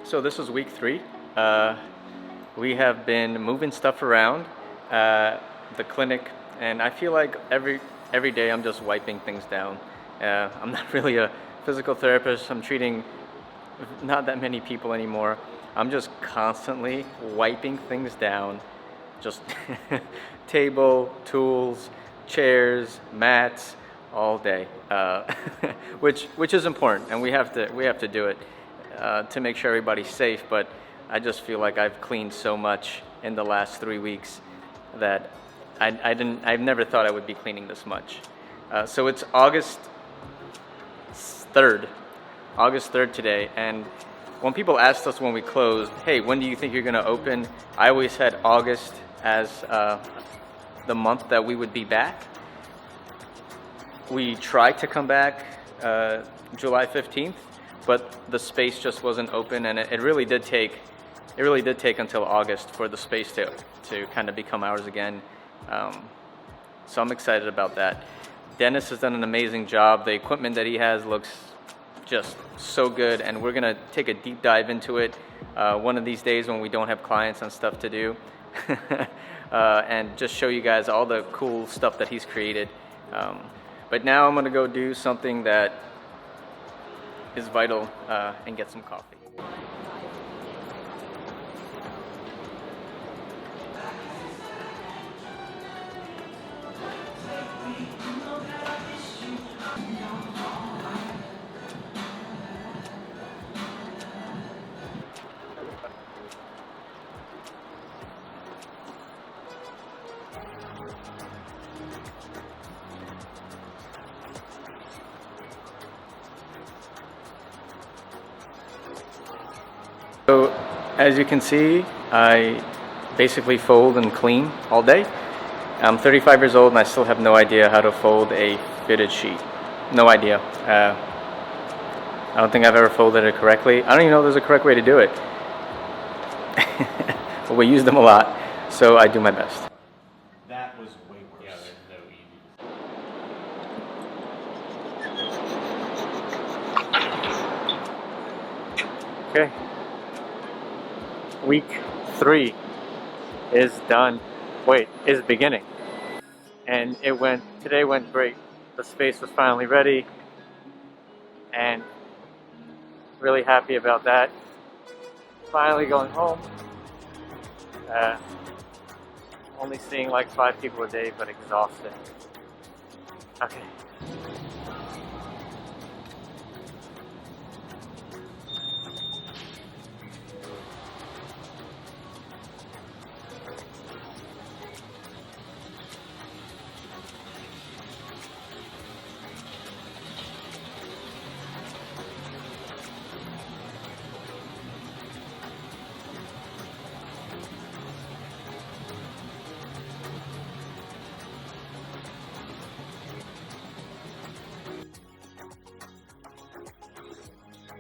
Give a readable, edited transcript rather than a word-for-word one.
So this is week 3. We have been moving stuff around the clinic, and I feel like every day I'm just wiping things down. I'm not really a physical therapist. I'm treating not that many people anymore. I'm just constantly wiping things down, just table, tools, chairs, mats, all day, which is important, and we have to do it to make sure everybody's safe. But I just feel like I've cleaned so much in the last 3 weeks that I've never thought I would be cleaning this much. So it's August 3rd today, and when people asked us when we closed, hey, when do you think you're going to open? I always had August as the month that we would be back. We tried to come back July 15th, but the space just wasn't open, and it really did take until August for the space to kind of become ours again. So I'm excited about that. Dennis has done an amazing job. The equipment that he has looks just so good, and we're gonna take a deep dive into it one of these days when we don't have clients and stuff to do, and just show you guys all the cool stuff that he's created. But now I'm gonna go do something that is vital and get some coffee. So as you can see, I basically fold and clean all day. I'm 35 years old and I still have no idea how to fold a fitted sheet. No idea. I don't think I've ever folded it correctly. I don't even know if there's a correct way to do it. But we use them a lot, so I do my best. That was way worse. Yeah, there's no easy. Okay. Week 3 is done. Wait, is beginning. And today went great. The space was finally ready, and really happy about that. Finally going home. Only seeing like 5 people a day, but exhausted. Okay.